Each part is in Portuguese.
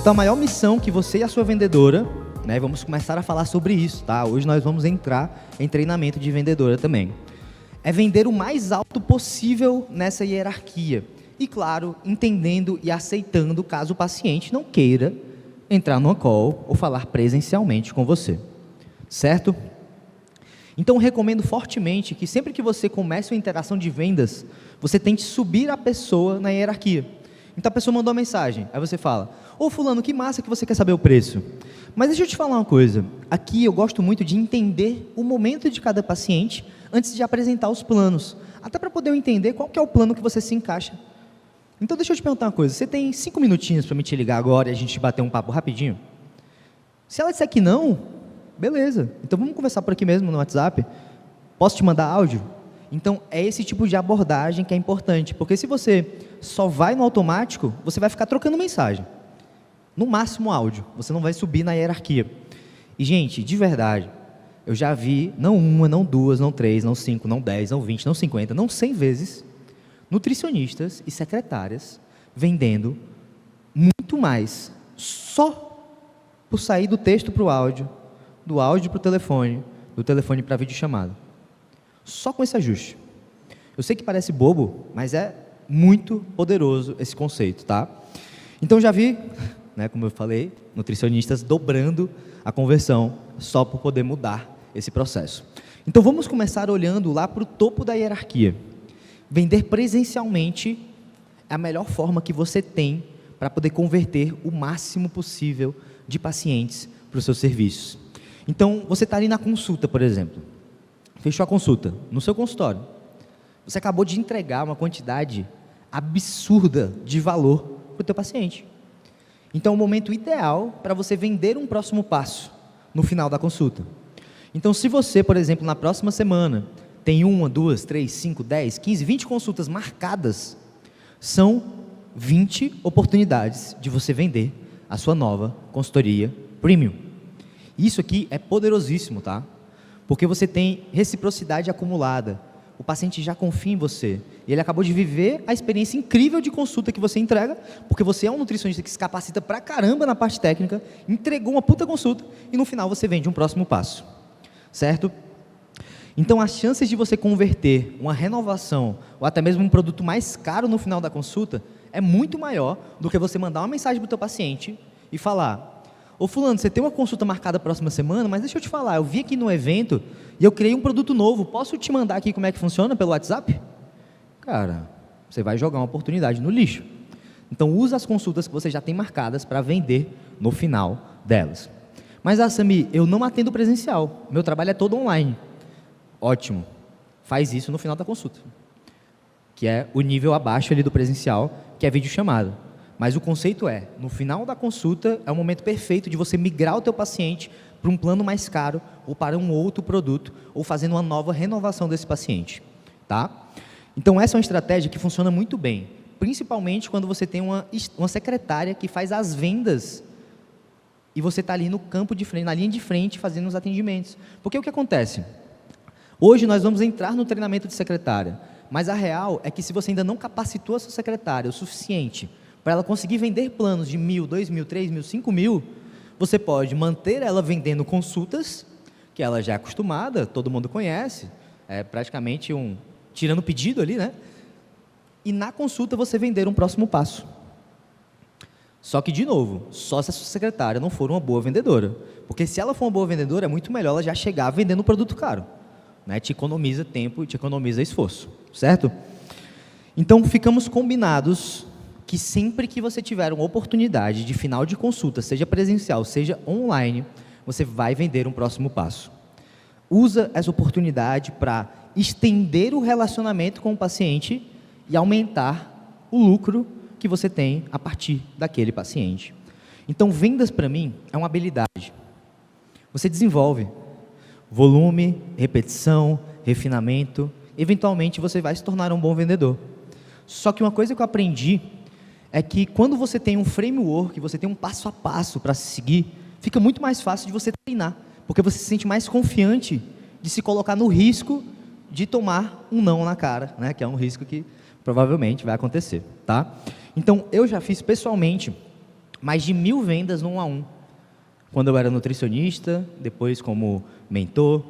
Então, a maior missão que você e a sua vendedora, né, vamos começar a falar sobre isso, tá? Hoje nós vamos entrar em treinamento de vendedora também. É vender o mais alto possível nessa hierarquia. E, claro, entendendo e aceitando caso o paciente não queira entrar numa call ou falar presencialmente com você. Certo? Então, recomendo fortemente que sempre que você comece uma interação de vendas, você tente subir a pessoa na hierarquia. Então, a pessoa mandou uma mensagem, aí você fala: ô fulano, que massa que você quer saber o preço. Mas deixa eu te falar uma coisa, aqui eu gosto muito de entender o momento de cada paciente antes de apresentar os planos, até para poder eu entender qual que é o plano que você se encaixa. Então, deixa eu te perguntar uma coisa, você tem 5 minutinhos para me te ligar agora e a gente bater um papo rapidinho? Se ela disser que não, beleza, então vamos conversar por aqui mesmo no WhatsApp, posso te mandar áudio? Então, é esse tipo de abordagem que é importante, porque se você só vai no automático, você vai ficar trocando mensagem. No máximo áudio, você não vai subir na hierarquia. E, gente, de verdade, eu já vi, não uma, não duas, não três, não 5, não 10, não 20, não 50, não 100 vezes, nutricionistas e secretárias vendendo muito mais só por sair do texto para o áudio, do áudio para o telefone, do telefone para a videochamada. Só com esse ajuste. Eu sei que parece bobo, mas é muito poderoso esse conceito, tá? Então já vi, né, como eu falei, nutricionistas dobrando a conversão só por poder mudar esse processo. Então vamos começar olhando lá para o topo da hierarquia. Vender presencialmente é a melhor forma que você tem para poder converter o máximo possível de pacientes para os seus serviços. Então, você está ali na consulta, por exemplo. Fechou a consulta no seu consultório. Você acabou de entregar uma quantidade absurda de valor para o teu paciente. Então, é o momento ideal para você vender um próximo passo no final da consulta. Então, se você, por exemplo, na próxima semana, tem 1, 2, 3, 5, 10, 15, 20 consultas marcadas, são 20 oportunidades de você vender a sua nova consultoria premium. Isso aqui é poderosíssimo, tá? Porque você tem reciprocidade acumulada. O paciente já confia em você. E ele acabou de viver a experiência incrível de consulta que você entrega, porque você é um nutricionista que se capacita pra caramba na parte técnica, entregou uma puta consulta e no final você vende um próximo passo. Certo? Então, as chances de você converter uma renovação ou até mesmo um produto mais caro no final da consulta é muito maior do que você mandar uma mensagem para o teu paciente e falar: ô fulano, você tem uma consulta marcada a próxima semana, mas deixa eu te falar, eu vi aqui no evento e eu criei um produto novo, posso te mandar aqui como é que funciona pelo WhatsApp? Cara, você vai jogar uma oportunidade no lixo. Então, usa as consultas que você já tem marcadas para vender no final delas. Mas, Sami, eu não atendo presencial, meu trabalho é todo online. Ótimo, faz isso no final da consulta, que é o nível abaixo ali do presencial, que é videochamada. Mas o conceito é, no final da consulta, é o momento perfeito de você migrar o teu paciente para um plano mais caro, ou para um outro produto, ou fazendo uma nova renovação desse paciente. Tá? Então, essa é uma estratégia que funciona muito bem, principalmente quando você tem uma secretária que faz as vendas e você está ali no campo de frente, na linha de frente, fazendo os atendimentos. Porque o que acontece? Hoje nós vamos entrar no treinamento de secretária, mas a real é que se você ainda não capacitou a sua secretária o suficiente para ela conseguir vender planos de 1.000, 2.000, 3.000, 5.000, você pode manter ela vendendo consultas, que ela já é acostumada, todo mundo conhece, é praticamente tirando pedido ali, né? E na consulta você vender um próximo passo. Só que, de novo, só se a sua secretária não for uma boa vendedora, porque se ela for uma boa vendedora, é muito melhor ela já chegar vendendo um produto caro. Né, te economiza tempo e te economiza esforço, certo? Então, ficamos combinados que sempre que você tiver uma oportunidade de final de consulta, seja presencial, seja online, você vai vender um próximo passo. Usa essa oportunidade para estender o relacionamento com o paciente e aumentar o lucro que você tem a partir daquele paciente. Então, vendas para mim é uma habilidade. Você desenvolve volume, repetição, refinamento, eventualmente você vai se tornar um bom vendedor. Só que uma coisa que eu aprendi é que quando você tem um framework, você tem um passo a passo para seguir, fica muito mais fácil de você treinar, porque você se sente mais confiante de se colocar no risco de tomar um não na cara, né? Que é um risco que provavelmente vai acontecer, tá? Então, eu já fiz pessoalmente mais de 1000 vendas no 1 a 1. Quando eu era nutricionista, depois como mentor.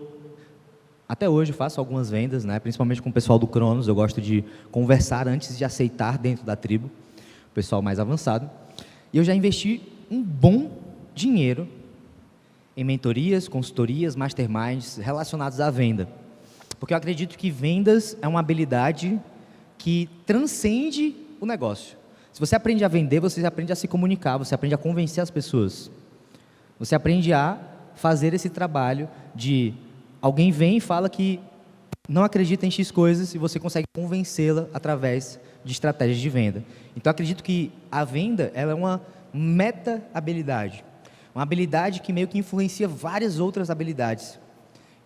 Até hoje eu faço algumas vendas, né? Principalmente com o pessoal do Cronos. Eu gosto de conversar antes de aceitar dentro da tribo, o pessoal mais avançado. E eu já investi um bom dinheiro em mentorias, consultorias, masterminds relacionados à venda. Porque eu acredito que vendas é uma habilidade que transcende o negócio. Se você aprende a vender, você aprende a se comunicar, você aprende a convencer as pessoas. Você aprende a fazer esse trabalho de alguém vem e fala que não acredita em X coisas e você consegue convencê-la através de estratégias de venda. Então, eu acredito que a venda ela é uma meta-habilidade. Uma habilidade que meio que influencia várias outras habilidades.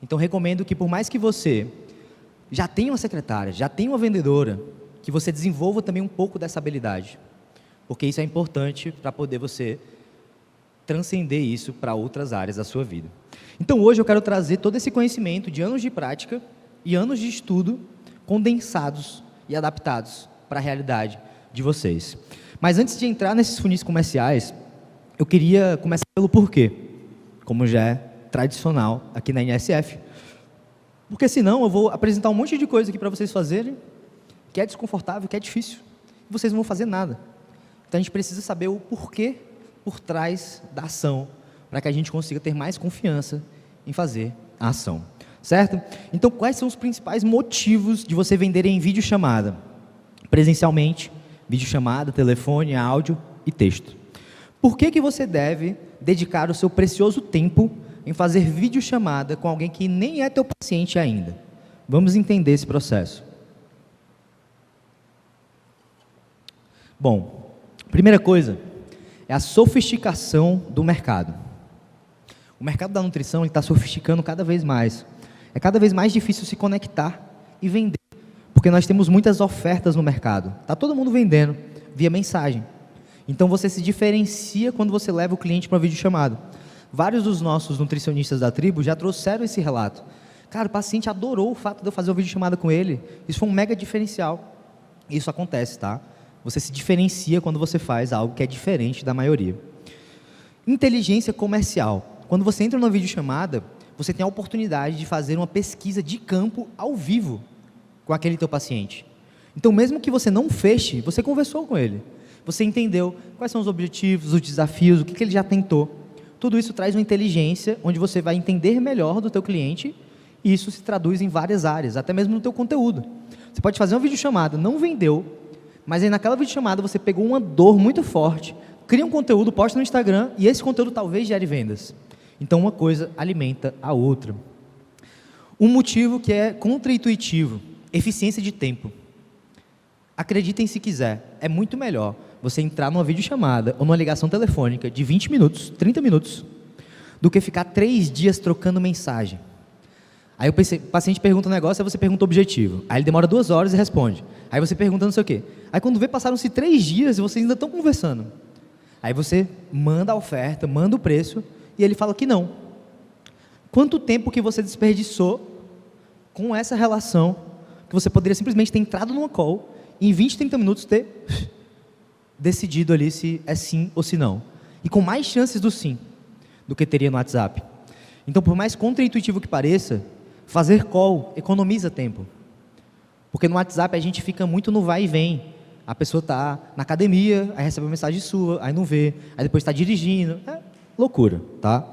Então, recomendo que por mais que você já tenha uma secretária, já tenha uma vendedora, que você desenvolva também um pouco dessa habilidade. Porque isso é importante para poder você transcender isso para outras áreas da sua vida. Então, hoje eu quero trazer todo esse conhecimento de anos de prática e anos de estudo condensados e adaptados para a realidade de vocês. Mas antes de entrar nesses funis comerciais, eu queria começar pelo porquê, como já é tradicional aqui na NSF. Porque senão eu vou apresentar um monte de coisa aqui para vocês fazerem, que é desconfortável, que é difícil, e vocês não vão fazer nada. Então a gente precisa saber o porquê por trás da ação, para que a gente consiga ter mais confiança em fazer a ação, certo? Então, quais são os principais motivos de você vender em videochamada? Presencialmente, videochamada, telefone, áudio e texto. Por que você deve dedicar o seu precioso tempo em fazer videochamada com alguém que nem é teu paciente ainda? Vamos entender esse processo. Bom, primeira coisa é a sofisticação do mercado. O mercado da nutrição está sofisticando cada vez mais. É cada vez mais difícil se conectar e vender, porque nós temos muitas ofertas no mercado. Está todo mundo vendendo via mensagem. Então você se diferencia quando você leva o cliente para uma videochamada. Vários dos nossos nutricionistas da tribo já trouxeram esse relato. Cara, o paciente adorou o fato de eu fazer uma videochamada com ele. Isso foi um mega diferencial. Isso acontece, tá? Você se diferencia quando você faz algo que é diferente da maioria. Inteligência comercial. Quando você entra numa videochamada, você tem a oportunidade de fazer uma pesquisa de campo ao vivo com aquele teu paciente. Então, mesmo que você não feche, você conversou com ele. Você entendeu quais são os objetivos, os desafios, o que ele já tentou. Tudo isso traz uma inteligência onde você vai entender melhor do teu cliente e isso se traduz em várias áreas, até mesmo no teu conteúdo. Você pode fazer uma videochamada, não vendeu, mas aí naquela videochamada você pegou uma dor muito forte, cria um conteúdo, posta no Instagram e esse conteúdo talvez gere vendas. Então, uma coisa alimenta a outra. Um motivo que é contra-intuitivo, eficiência de tempo. Acreditem se quiser, é muito melhor você entrar numa videochamada ou numa ligação telefônica de 20 minutos, 30 minutos, do que ficar 3 dias trocando mensagem. Aí o paciente pergunta um negócio, aí você pergunta o objetivo. Aí ele demora 2 horas e responde. Aí você pergunta não sei o quê. Aí quando vê, passaram-se 3 dias e vocês ainda estão conversando. Aí você manda a oferta, manda o preço, e ele fala que não. Quanto tempo que você desperdiçou com essa relação, que você poderia simplesmente ter entrado numa call, e em 20, 30 minutos ter decidido ali se é sim ou se não. E com mais chances do sim, do que teria no WhatsApp. Então, por mais contra-intuitivo que pareça, fazer call economiza tempo. Porque no WhatsApp a gente fica muito no vai e vem. A pessoa está na academia, aí recebe uma mensagem sua, aí não vê, aí depois está dirigindo. É loucura, tá?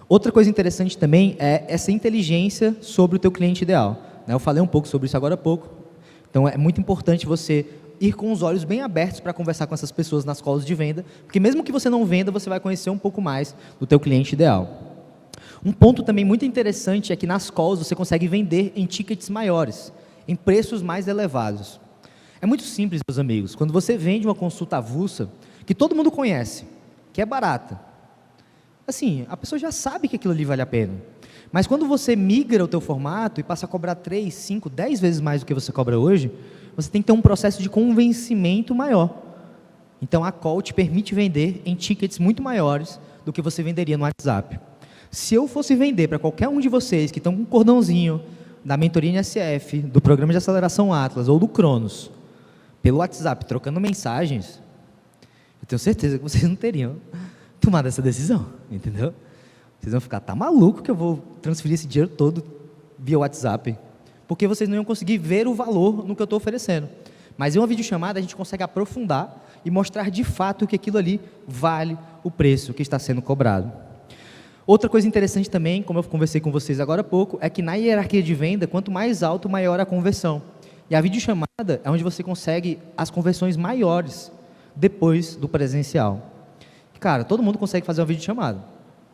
Outra coisa interessante também é essa inteligência sobre o teu cliente ideal. Eu falei um pouco sobre isso agora há pouco. Então, é muito importante você ir com os olhos bem abertos para conversar com essas pessoas nas calls de venda, porque mesmo que você não venda, você vai conhecer um pouco mais do teu cliente ideal. Um ponto também muito interessante é que nas calls você consegue vender em tickets maiores, em preços mais elevados. É muito simples, meus amigos. Quando você vende uma consulta avulsa, que todo mundo conhece, que é barata, assim, a pessoa já sabe que aquilo ali vale a pena. Mas quando você migra o teu formato e passa a cobrar 3, 5, 10 vezes mais do que você cobra hoje, você tem que ter um processo de convencimento maior. Então a call te permite vender em tickets muito maiores do que você venderia no WhatsApp. Se eu fosse vender para qualquer um de vocês que estão com um cordãozinho da mentoria NSF, do programa de aceleração Atlas ou do Cronos, pelo WhatsApp, trocando mensagens, Eu tenho certeza que vocês não teriam tomado essa decisão, entendeu? Vocês vão ficar, tá maluco que eu vou transferir esse dinheiro todo via WhatsApp? Porque vocês não iam conseguir ver o valor no que eu estou oferecendo. Mas em uma videochamada a gente consegue aprofundar e mostrar de fato que aquilo ali vale o preço que está sendo cobrado. Outra coisa interessante também, como eu conversei com vocês agora há pouco, é que na hierarquia de venda, quanto mais alto, maior a conversão. E a videochamada é onde você consegue as conversões maiores depois do presencial. Cara, todo mundo consegue fazer uma videochamada.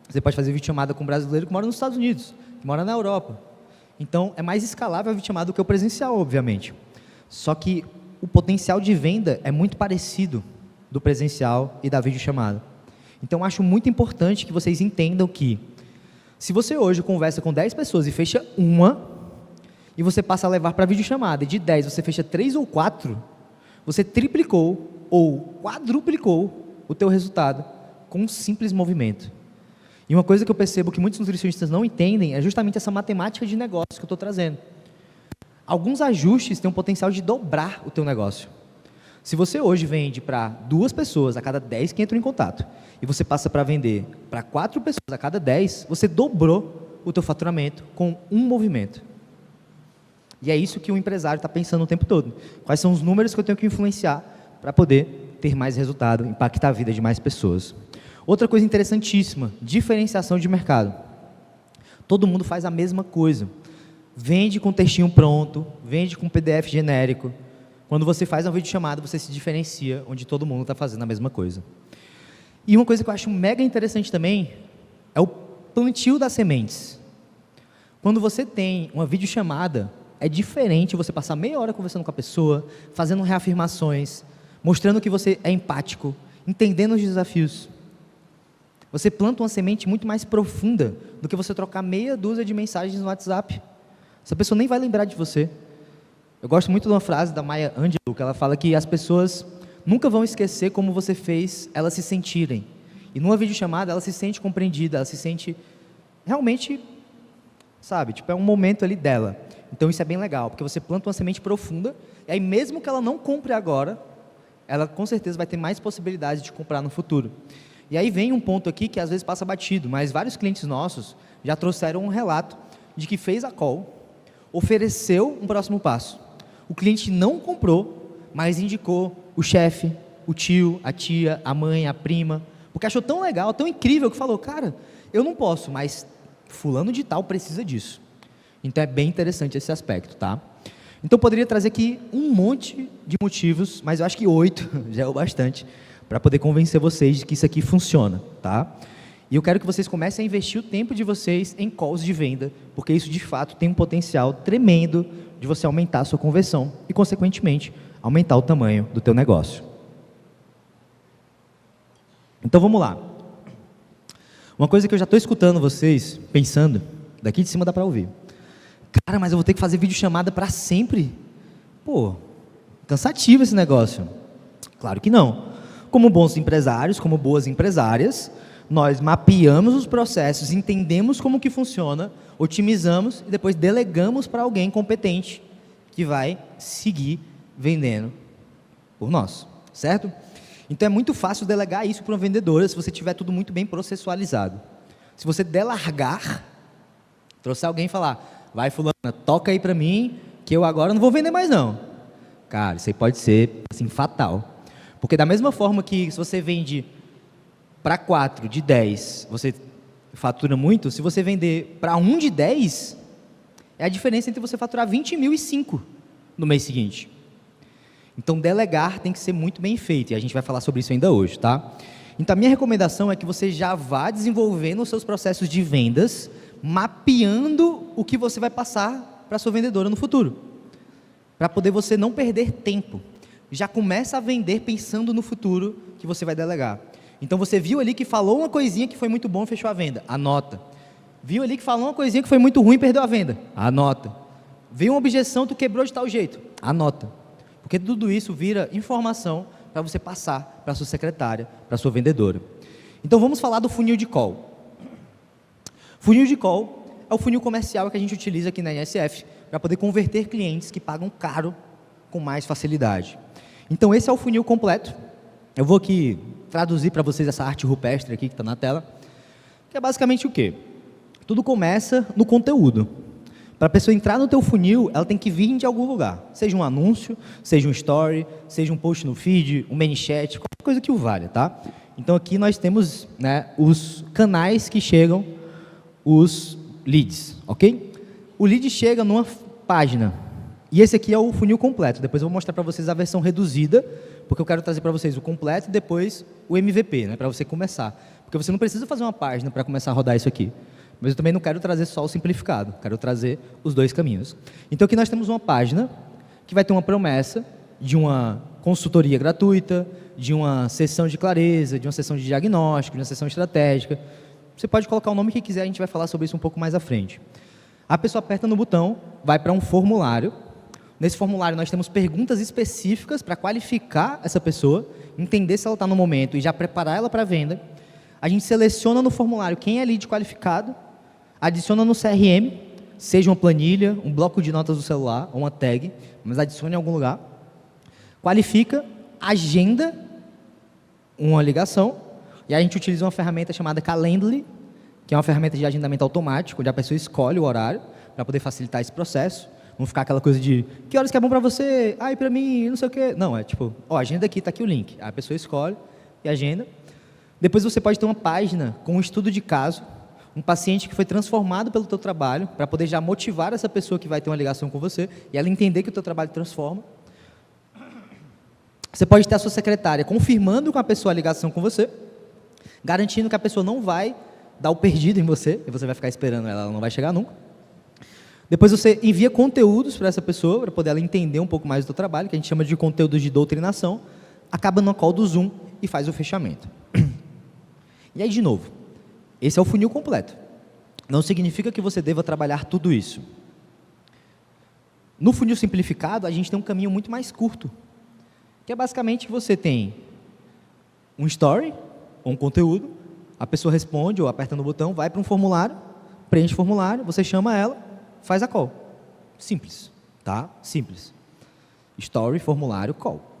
Você pode fazer videochamada com um brasileiro que mora nos Estados Unidos, que mora na Europa. Então, é mais escalável a videochamada do que o presencial, obviamente. Só que o potencial de venda é muito parecido do presencial e da videochamada. Então, acho muito importante que vocês entendam que, se você hoje conversa com 10 pessoas e fecha uma, e você passa a levar para a videochamada, e de 10 você fecha 3 ou 4, você triplicou ou quadruplicou o teu resultado com um simples movimento. E uma coisa que eu percebo que muitos nutricionistas não entendem é justamente essa matemática de negócio que eu estou trazendo. Alguns ajustes têm o potencial de dobrar o teu negócio. Se você hoje vende para 2 pessoas a cada 10 que entram em contato, e você passa para vender para 4 pessoas a cada 10, você dobrou o teu faturamento com um movimento. E é isso que o empresário está pensando o tempo todo. Quais são os números que eu tenho que influenciar para poder ter mais resultado, impactar a vida de mais pessoas. Outra coisa interessantíssima, diferenciação de mercado. Todo mundo faz a mesma coisa. Vende com textinho pronto, vende com PDF genérico. Quando você faz uma videochamada, você se diferencia, onde todo mundo está fazendo a mesma coisa. E uma coisa que eu acho mega interessante também é o plantio das sementes. Quando você tem uma videochamada, é diferente você passar meia hora conversando com a pessoa, fazendo reafirmações, mostrando que você é empático, entendendo os desafios. Você planta uma semente muito mais profunda do que você trocar meia dúzia de mensagens no WhatsApp. Essa pessoa nem vai lembrar de você. Eu gosto muito de uma frase da Maya Angelou, que ela fala que as pessoas nunca vão esquecer como você fez elas se sentirem. E numa videochamada, ela se sente compreendida, ela se sente realmente, sabe, tipo, é um momento ali dela. Então isso é bem legal, porque você planta uma semente profunda, e aí mesmo que ela não compre agora, ela com certeza vai ter mais possibilidades de comprar no futuro. E aí vem um ponto aqui que às vezes passa batido, mas vários clientes nossos já trouxeram um relato de que fez a call, ofereceu um próximo passo. O cliente não comprou, mas indicou o chefe, o tio, a tia, a mãe, a prima, porque achou tão legal, tão incrível, que falou, cara, eu não posso, mas fulano de tal precisa disso. Então é bem interessante esse aspecto, tá? Então eu poderia trazer aqui um monte de motivos, mas eu acho que 8 já é o bastante, para poder convencer vocês de que isso aqui funciona, tá? E eu quero que vocês comecem a investir o tempo de vocês em calls de venda, porque isso de fato tem um potencial tremendo de você aumentar a sua conversão e, consequentemente, aumentar o tamanho do teu negócio. Então vamos lá. Uma coisa que eu já estou escutando vocês pensando, daqui de cima dá para ouvir. Cara, mas eu vou ter que fazer videochamada para sempre? Pô, cansativo esse negócio. Claro que não. Como bons empresários, como boas empresárias, nós mapeamos os processos, entendemos como que funciona, otimizamos e depois delegamos para alguém competente que vai seguir vendendo por nós, certo? Então é muito fácil delegar isso para uma vendedora se você tiver tudo muito bem processualizado. Se você delargar, trouxer alguém e falar, vai fulana, toca aí para mim, que eu agora não vou vender mais não. Cara, isso aí pode ser assim, fatal. Porque da mesma forma que se você vende para 4 de 10, você fatura muito, se você vender para 1 de 10, é a diferença entre você faturar 20 mil e 5 no mês seguinte. Então, delegar tem que ser muito bem feito, e a gente vai falar sobre isso ainda hoje, tá? Então, a minha recomendação é que você já vá desenvolvendo os seus processos de vendas, mapeando o que você vai passar para a sua vendedora no futuro, para poder você não perder tempo. Já começa a vender pensando no futuro que você vai delegar. Então, você viu ali que falou uma coisinha que foi muito bom e fechou a venda. Anota. Viu ali que falou uma coisinha que foi muito ruim e perdeu a venda. Anota. Viu uma objeção, tu quebrou de tal jeito. Anota. Porque tudo isso vira informação para você passar para a sua secretária, para a sua vendedora. Então, vamos falar do funil de call. Funil de call é o funil comercial que a gente utiliza aqui na ISF para poder converter clientes que pagam caro com mais facilidade. Então, esse é o funil completo. Eu vou aqui traduzir para vocês essa arte rupestre aqui que está na tela, que é basicamente o quê? Tudo começa no conteúdo. Para a pessoa entrar no teu funil, ela tem que vir de algum lugar. Seja um anúncio, seja um story, seja um post no feed, um ManyChat, qualquer coisa que o valha, tá? Então aqui nós temos, né, os canais que chegam, os leads, ok? O lead chega numa página. E esse aqui é o funil completo. Depois eu vou mostrar para vocês a versão reduzida, porque eu quero trazer para vocês o completo e depois o MVP, né, para você começar. Porque você não precisa fazer uma página para começar a rodar isso aqui. Mas eu também não quero trazer só o simplificado, quero trazer os dois caminhos. Então aqui nós temos uma página que vai ter uma promessa de uma consultoria gratuita, de uma sessão de clareza, de uma sessão de diagnóstico, de uma sessão estratégica. Você pode colocar o nome que quiser, a gente vai falar sobre isso um pouco mais à frente. A pessoa aperta no botão, vai para um formulário. Nesse formulário nós temos perguntas específicas para qualificar essa pessoa, entender se ela está no momento e já preparar ela para a venda. A gente seleciona no formulário quem é lead qualificado, adiciona no CRM, seja uma planilha, um bloco de notas do celular, ou uma tag, mas adicione em algum lugar. Qualifica, agenda uma ligação, e a gente utiliza uma ferramenta chamada Calendly, que é uma ferramenta de agendamento automático, onde a pessoa escolhe o horário, para poder facilitar esse processo. Não ficar aquela coisa de, que horas que é bom para você? Ai, para mim, não sei o quê. Não, é tipo, ó, agenda aqui, está aqui o link. Aí a pessoa escolhe e agenda. Depois você pode ter uma página com um estudo de caso, um paciente que foi transformado pelo teu trabalho, para poder já motivar essa pessoa que vai ter uma ligação com você, e ela entender que o teu trabalho transforma. Você pode ter a sua secretária confirmando com a pessoa a ligação com você, garantindo que a pessoa não vai dar o perdido em você, e você vai ficar esperando ela, ela não vai chegar nunca. Depois você envia conteúdos para essa pessoa, para poder ela entender um pouco mais do teu trabalho, que a gente chama de conteúdos de doutrinação, acaba no call do Zoom e faz o fechamento. E aí, de novo, esse é o funil completo. Não significa que você deva trabalhar tudo isso. No funil simplificado, a gente tem um caminho muito mais curto, que é basicamente que você tem um story, ou um conteúdo, a pessoa responde ou aperta no botão, vai para um formulário, preenche o formulário, você chama ela, faz a call. Simples, tá? Simples. Story, formulário, call.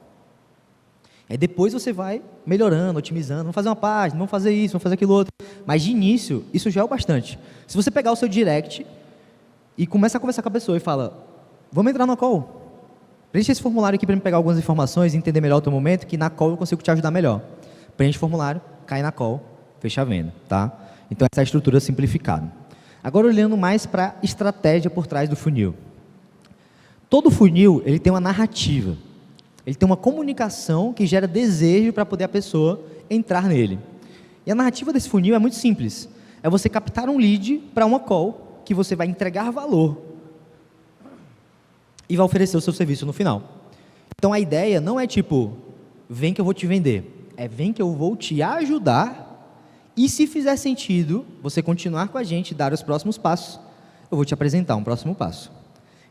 Aí depois você vai melhorando, otimizando, vamos fazer uma página, vamos fazer isso, vamos fazer aquilo outro. Mas de início, isso já é o bastante. Se você pegar o seu direct e começa a conversar com a pessoa e fala, vamos entrar na call. Preenche esse formulário aqui para me pegar algumas informações e entender melhor o teu momento, que na call eu consigo te ajudar melhor. Preenche o formulário, cai na call, fecha a venda, tá? Então essa é a estrutura simplificada. Agora olhando mais para a estratégia por trás do funil. Todo funil, ele tem uma narrativa. Ele tem uma comunicação que gera desejo para poder a pessoa entrar nele. E a narrativa desse funil é muito simples. É você captar um lead para uma call que você vai entregar valor e vai oferecer o seu serviço no final. Então a ideia não é tipo, vem que eu vou te vender. É vem que eu vou te ajudar e se fizer sentido, você continuar com a gente e dar os próximos passos, eu vou te apresentar um próximo passo.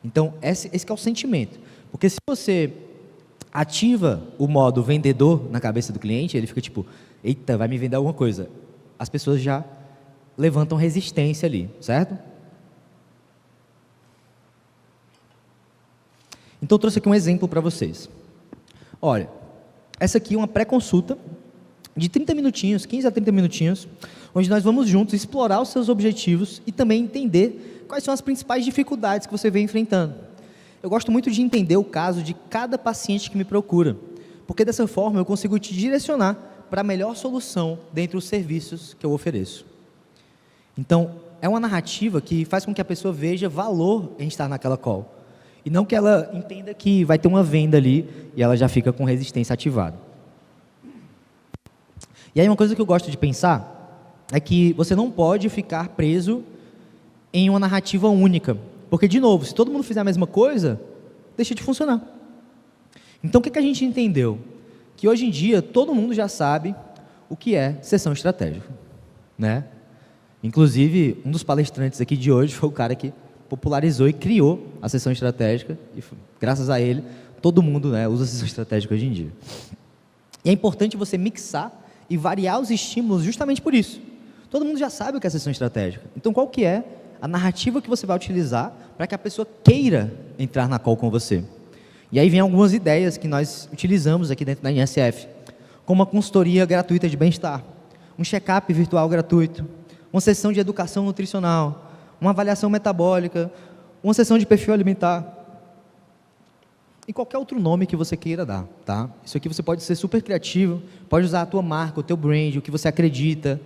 Então esse que é o sentimento. Porque se você ativa o modo vendedor na cabeça do cliente, ele fica tipo, eita, vai me vender alguma coisa. As pessoas já levantam resistência ali, certo? Então eu trouxe aqui um exemplo para vocês. Olha, essa aqui é uma pré-consulta de 30 minutinhos, 15 a 30 minutinhos, onde nós vamos juntos explorar os seus objetivos e também entender quais são as principais dificuldades que você vem enfrentando. Eu gosto muito de entender o caso de cada paciente que me procura, porque dessa forma eu consigo te direcionar para a melhor solução dentre os serviços que eu ofereço. Então, é uma narrativa que faz com que a pessoa veja valor em estar naquela call, e não que ela entenda que vai ter uma venda ali e ela já fica com resistência ativada. E aí uma coisa que eu gosto de pensar é que você não pode ficar preso em uma narrativa única. Porque, de novo, se todo mundo fizer a mesma coisa, deixa de funcionar. Então, o que a gente entendeu? Que hoje em dia, todo mundo já sabe o que é sessão estratégica, né? Inclusive, um dos palestrantes aqui de hoje foi o cara que popularizou e criou a sessão estratégica, e graças a ele, todo mundo, né, usa a sessão estratégica hoje em dia. E é importante você mixar e variar os estímulos justamente por isso. Todo mundo já sabe o que é sessão estratégica. Então, qual que é a narrativa que você vai utilizar para que a pessoa queira entrar na call com você? E aí vem algumas ideias que nós utilizamos aqui dentro da INSF. como uma consultoria gratuita de bem-estar, um check-up virtual gratuito, uma sessão de educação nutricional, uma avaliação metabólica, uma sessão de perfil alimentar, e qualquer outro nome que você queira dar, tá? Isso aqui você pode ser super criativo, pode usar a tua marca, o teu brand, o que você acredita,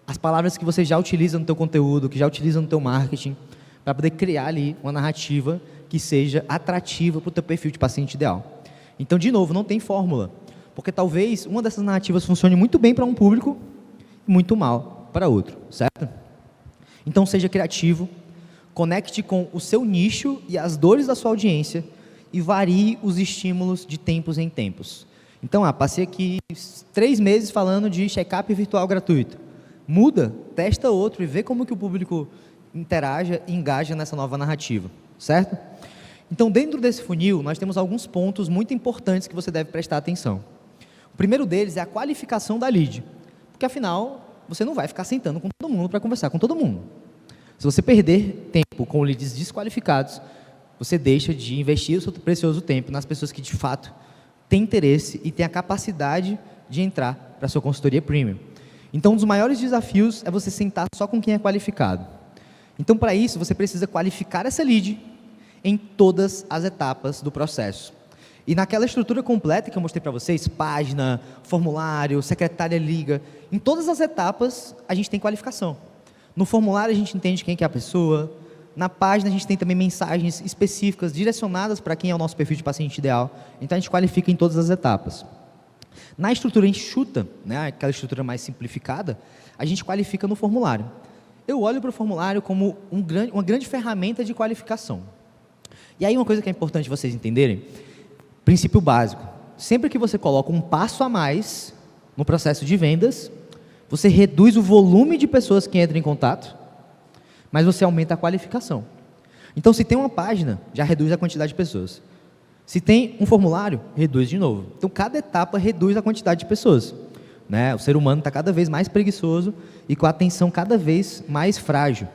as palavras que você já utiliza no teu conteúdo, que já utiliza no teu marketing, para poder criar ali uma narrativa que seja atrativa para o teu perfil de paciente ideal. Então, de novo, não tem fórmula, porque talvez uma dessas narrativas funcione muito bem para um público e muito mal para outro, certo? Então, seja criativo, conecte com o seu nicho e as dores da sua audiência e varie os estímulos de tempos em tempos. Então, passei aqui 3 meses falando de check-up virtual gratuito. Muda, testa outro e vê como que o público interaja e engaja nessa nova narrativa, certo? Então, dentro desse funil, nós temos alguns pontos muito importantes que você deve prestar atenção. O primeiro deles é a qualificação da lead, porque afinal, você não vai ficar sentando com todo mundo para conversar com todo mundo. Se você perder tempo com leads desqualificados, você deixa de investir o seu precioso tempo nas pessoas que de fato têm interesse e têm a capacidade de entrar para a sua consultoria premium. Então, um dos maiores desafios é você sentar só com quem é qualificado. Então, para isso, você precisa qualificar essa lead em todas as etapas do processo. E naquela estrutura completa que eu mostrei para vocês, página, formulário, secretária liga, em todas as etapas a gente tem qualificação. No formulário a gente entende quem que é a pessoa, na página a gente tem também mensagens específicas direcionadas para quem é o nosso perfil de paciente ideal, então a gente qualifica em todas as etapas. Na estrutura enxuta, né, aquela estrutura mais simplificada, a gente qualifica no formulário. Eu olho para o formulário como uma grande ferramenta de qualificação. E aí uma coisa que é importante vocês entenderem, princípio básico, sempre que você coloca um passo a mais no processo de vendas, você reduz o volume de pessoas que entram em contato, mas você aumenta a qualificação. Então, se tem uma página, já reduz a quantidade de pessoas. Se tem um formulário, reduz de novo. Então, cada etapa reduz a quantidade de pessoas, né? O ser humano está cada vez mais preguiçoso e com a atenção cada vez mais frágil.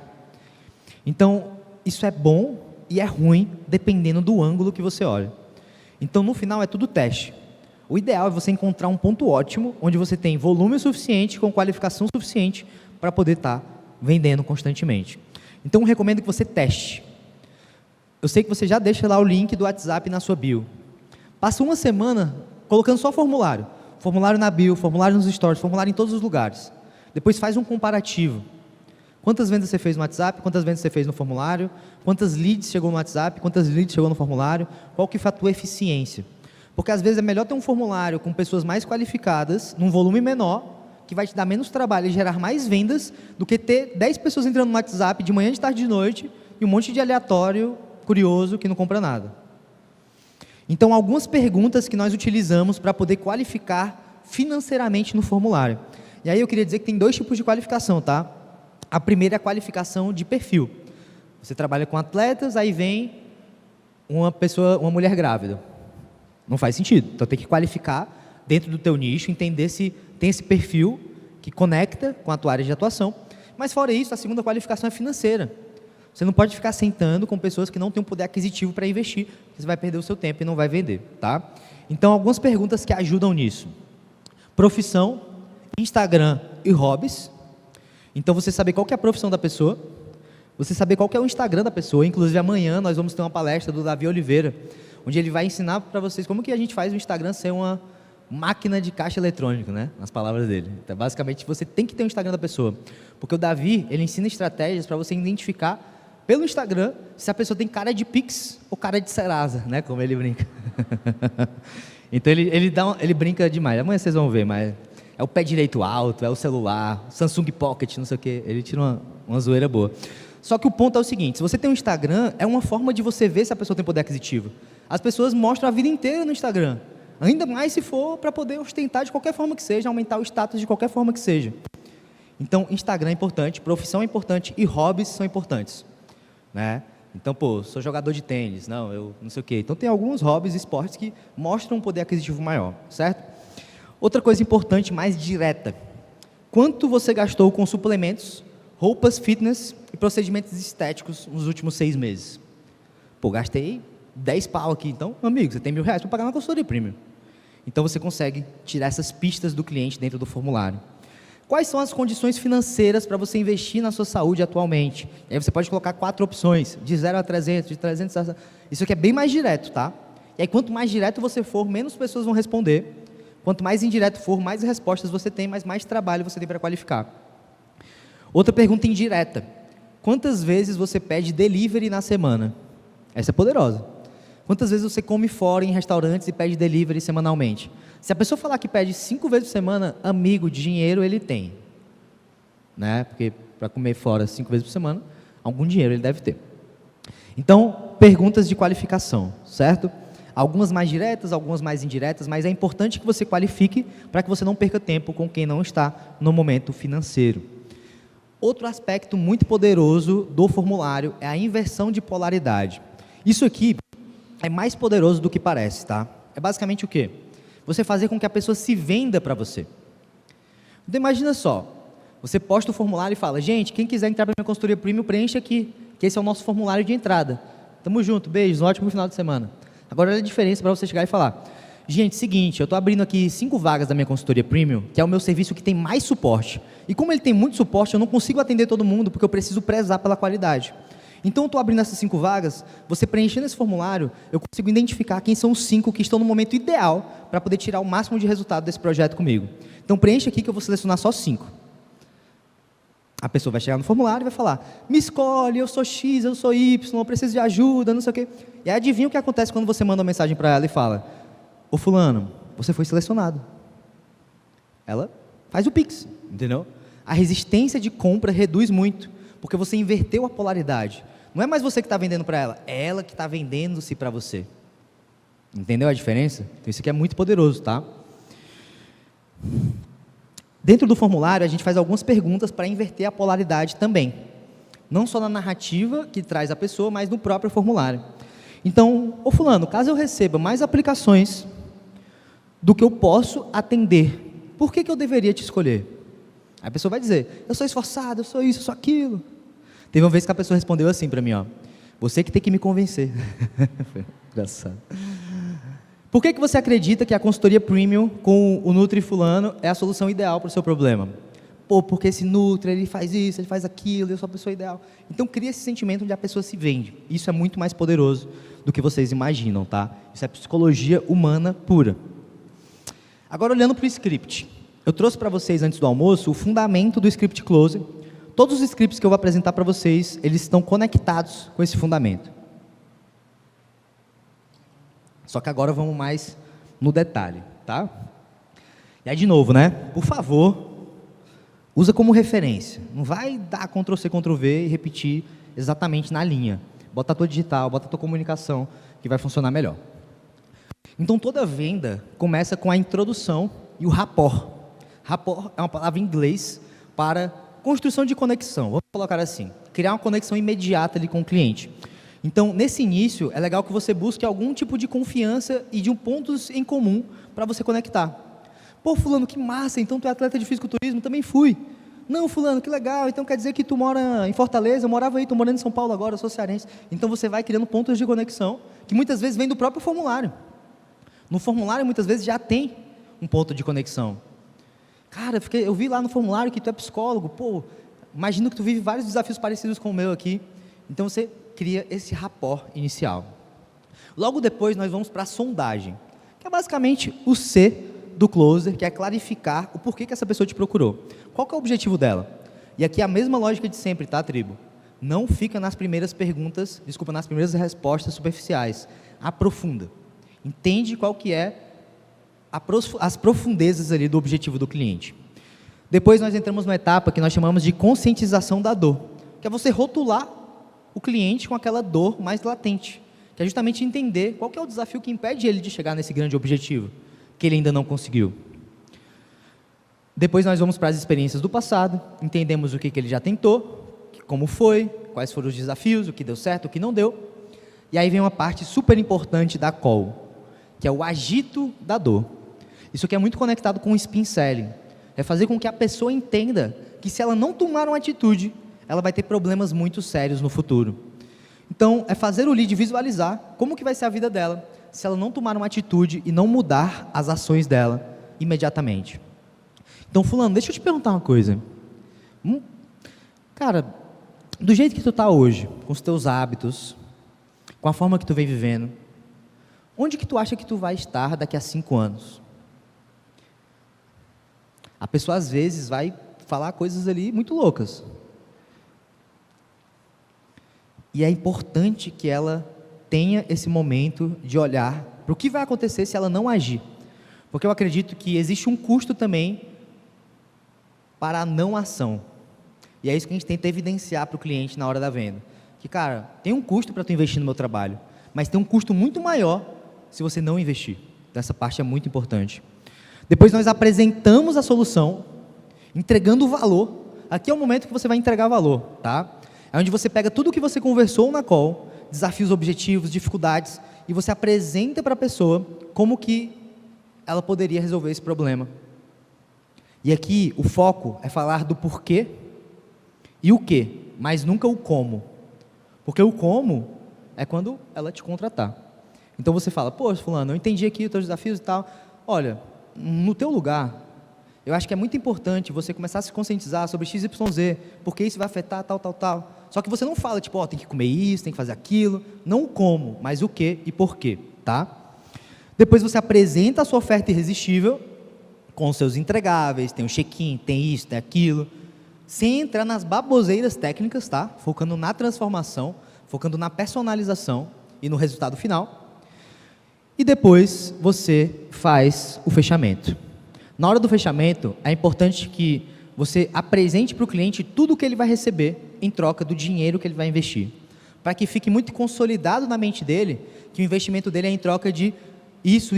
Então, isso é bom e é ruim, dependendo do ângulo que você olha. Então, no final, é tudo teste. O ideal é você encontrar um ponto ótimo, onde você tem volume suficiente, com qualificação suficiente, para poder estar vendendo constantemente. Então, eu recomendo que você teste. Eu sei que você já deixa lá o link do WhatsApp na sua bio. Passa uma semana colocando só formulário. Formulário na bio, formulário nos stories, formulário em todos os lugares. Depois faz um comparativo. Quantas vendas você fez no WhatsApp, quantas vendas você fez no formulário, quantas leads chegou no WhatsApp, quantas leads chegou no formulário, qual que foi a tua eficiência. Porque às vezes é melhor ter um formulário com pessoas mais qualificadas, num volume menor, que vai te dar menos trabalho e gerar mais vendas, do que ter 10 pessoas entrando no WhatsApp de manhã, de tarde, de noite, e um monte de aleatório, curioso, que não compra nada. Então, algumas perguntas que nós utilizamos para poder qualificar financeiramente no formulário. E aí eu queria dizer que tem 2 tipos de qualificação, tá? A primeira é a qualificação de perfil. Você trabalha com atletas, aí vem uma mulher grávida. Não faz sentido. Então tem que qualificar dentro do teu nicho, entender se tem esse perfil que conecta com a tua área de atuação. Mas fora isso, a segunda qualificação é financeira. Você não pode ficar sentando com pessoas que não têm um poder aquisitivo para investir. Você vai perder o seu tempo e não vai vender, tá? Então, algumas perguntas que ajudam nisso. Profissão, Instagram e hobbies. Então, você saber qual que é a profissão da pessoa, você saber qual que é o Instagram da pessoa. Inclusive, amanhã nós vamos ter uma palestra do Davi Oliveira, onde ele vai ensinar para vocês como que a gente faz o Instagram ser uma máquina de caixa eletrônico, né? Nas palavras dele. Então, basicamente, você tem que ter o Instagram da pessoa. Porque o Davi, ele ensina estratégias para você identificar pelo Instagram se a pessoa tem cara de Pix ou cara de Serasa, né? Como ele brinca. Então, ele brinca demais. Amanhã vocês vão ver, mas é o pé direito alto, é o celular, Samsung Pocket, não sei o quê. Ele tira uma zoeira boa. Só que o ponto é o seguinte, se você tem um Instagram, é uma forma de você ver se a pessoa tem poder aquisitivo. As pessoas mostram a vida inteira no Instagram. Ainda mais se for para poder ostentar de qualquer forma que seja, aumentar o status de qualquer forma que seja. Então, Instagram é importante, profissão é importante e hobbies são importantes, né? Então, sou jogador de tênis, eu não sei o quê. Então, tem alguns hobbies e esportes que mostram um poder aquisitivo maior, certo? Outra coisa importante, mais direta. Quanto você gastou com suplementos, roupas fitness e procedimentos estéticos nos últimos 6 meses? Gastei 10 pau aqui. Então, amigo, você tem R$1.000 para pagar na consultoria premium. Então você consegue tirar essas pistas do cliente dentro do formulário. Quais são as condições financeiras para você investir na sua saúde atualmente? E aí você pode colocar 4 opções, de 0 a 300, de 300 a... Isso aqui é bem mais direto, tá? E aí quanto mais direto você for, menos pessoas vão responder. Quanto mais indireto for, mais respostas você tem, mas mais trabalho você tem para qualificar. Outra pergunta indireta. Quantas vezes você pede delivery na semana? Essa é poderosa. Quantas vezes você come fora em restaurantes e pede delivery semanalmente? Se a pessoa falar que pede 5 vezes por semana, amigo, dinheiro ele tem. Né? Porque para comer fora 5 vezes por semana, algum dinheiro ele deve ter. Então, perguntas de qualificação, certo? Algumas mais diretas, algumas mais indiretas, mas é importante que você qualifique para que você não perca tempo com quem não está no momento financeiro. Outro aspecto muito poderoso do formulário é a inversão de polaridade. Isso aqui é mais poderoso do que parece, tá? É basicamente o quê? Você fazer com que a pessoa se venda para você. Então imagina só, você posta o formulário e fala, gente, quem quiser entrar para a minha consultoria premium, preenche aqui, que esse é o nosso formulário de entrada. Tamo junto, beijos, um ótimo final de semana. Agora olha a diferença para você chegar e falar, gente, seguinte, eu estou abrindo aqui 5 vagas da minha consultoria premium, que é o meu serviço que tem mais suporte. E como ele tem muito suporte, eu não consigo atender todo mundo, porque eu preciso prezar pela qualidade. Então, eu estou abrindo essas 5 vagas, você preenchendo esse formulário, eu consigo identificar quem são os 5 que estão no momento ideal para poder tirar o máximo de resultado desse projeto comigo. Então, preencha aqui que eu vou selecionar só 5. A pessoa vai chegar no formulário e vai falar, me escolhe, eu sou X, eu sou Y, eu preciso de ajuda, não sei o quê. E aí, adivinha o que acontece quando você manda uma mensagem para ela e fala, ô fulano, você foi selecionado. Ela faz o Pix, entendeu? A resistência de compra reduz muito, porque você inverteu a polaridade. Não é mais você que está vendendo para ela, é ela que está vendendo-se para você. Entendeu a diferença? Então isso aqui é muito poderoso, tá? Dentro do formulário, a gente faz algumas perguntas para inverter a polaridade também. Não só na narrativa que traz a pessoa, mas no próprio formulário. Então, ô fulano, caso eu receba mais aplicações do que eu posso atender, por que eu deveria te escolher? Aí a pessoa vai dizer, eu sou esforçado, eu sou isso, eu sou aquilo. Teve uma vez que a pessoa respondeu assim para mim, ó, você que tem que me convencer. Foi engraçado. Por que você acredita que a consultoria premium com o Nutri fulano é a solução ideal para o seu problema? Pô, porque esse Nutri, ele faz isso, ele faz aquilo, eu sou a pessoa ideal. Então cria esse sentimento onde a pessoa se vende. Isso é muito mais poderoso do que vocês imaginam, tá? Isso é psicologia humana pura. Agora olhando para o script. Eu trouxe para vocês antes do almoço o fundamento do script closer. Todos os scripts que eu vou apresentar para vocês, eles estão conectados com esse fundamento. Só que agora vamos mais no detalhe, tá? E aí de novo, né? Por favor, usa como referência. Não vai dar Ctrl+C, Ctrl+V e repetir exatamente na linha. Bota a tua digital, bota a tua comunicação, que vai funcionar melhor. Então toda venda começa com a introdução e o rapport. Rapport é uma palavra em inglês para construção de conexão, vamos colocar assim, criar uma conexão imediata ali com o cliente. Então, nesse início, é legal que você busque algum tipo de confiança e de pontos em comum para você conectar. Pô, fulano, que massa, então tu é atleta de fisiculturismo? Também fui. Não, fulano, que legal, então quer dizer que tu mora em Fortaleza, eu morava aí, estou morando em São Paulo agora, eu sou cearense. Então você vai criando pontos de conexão, que muitas vezes vem do próprio formulário. No formulário, muitas vezes, já tem um ponto de conexão. Cara, eu vi lá no formulário que tu é psicólogo, pô, imagino que tu vive vários desafios parecidos com o meu aqui. Então você cria esse rapport inicial. Logo depois nós vamos para a sondagem, que é basicamente o C do closer, que é clarificar o porquê que essa pessoa te procurou. Qual que é o objetivo dela? E aqui é a mesma lógica de sempre, tá, tribo? Não fica nas primeiras perguntas, nas primeiras respostas superficiais. Aprofunda. Entende qual que é as profundezas ali do objetivo do cliente. Depois nós entramos numa etapa que nós chamamos de conscientização da dor, que é você rotular o cliente com aquela dor mais latente, que é justamente entender qual que é o desafio que impede ele de chegar nesse grande objetivo, que ele ainda não conseguiu. Depois nós vamos para as experiências do passado, entendemos o que ele já tentou, como foi, quais foram os desafios, o que deu certo, o que não deu, e aí vem uma parte super importante da call, que é o agito da dor. Isso aqui é muito conectado com o spin selling, é fazer com que a pessoa entenda que se ela não tomar uma atitude, ela vai ter problemas muito sérios no futuro. Então, é fazer o lead visualizar como que vai ser a vida dela, se ela não tomar uma atitude e não mudar as ações dela imediatamente. Então, fulano, deixa eu te perguntar uma coisa. Cara, do jeito que tu está hoje, com os teus hábitos, com a forma que tu vem vivendo, onde que tu acha que tu vai estar daqui a 5 anos? A pessoa, às vezes, vai falar coisas ali muito loucas. E é importante que ela tenha esse momento de olhar para o que vai acontecer se ela não agir. Porque eu acredito que existe um custo também para a não ação. E é isso que a gente tenta evidenciar para o cliente na hora da venda. Que, cara, tem um custo para tu investir no meu trabalho, mas tem um custo muito maior se você não investir. Então, essa parte é muito importante. Depois nós apresentamos a solução, entregando o valor. Aqui é o momento que você vai entregar valor, tá? É onde você pega tudo o que você conversou na call, desafios, objetivos, dificuldades, e você apresenta para a pessoa como que ela poderia resolver esse problema. E aqui o foco é falar do porquê e o quê, mas nunca o como. Porque o como é quando ela te contratar. Então você fala, poxa, fulano, eu entendi aqui os teus desafios e tal. Olha, no teu lugar, eu acho que é muito importante você começar a se conscientizar sobre XYZ, porque isso vai afetar tal, tal, tal. Só que você não fala, tipo, ó, tem que comer isso, tem que fazer aquilo. Não o como, mas o que e porquê, tá? Depois você apresenta a sua oferta irresistível, com os seus entregáveis, tem o check-in, tem isso, tem aquilo. Sem entrar nas baboseiras técnicas, tá? Focando na transformação, focando na personalização e no resultado final. E depois você faz o fechamento. Na hora do fechamento, é importante que você apresente para o cliente tudo o que ele vai receber em troca do dinheiro que ele vai investir. Para que fique muito consolidado na mente dele que o investimento dele é em troca de isso.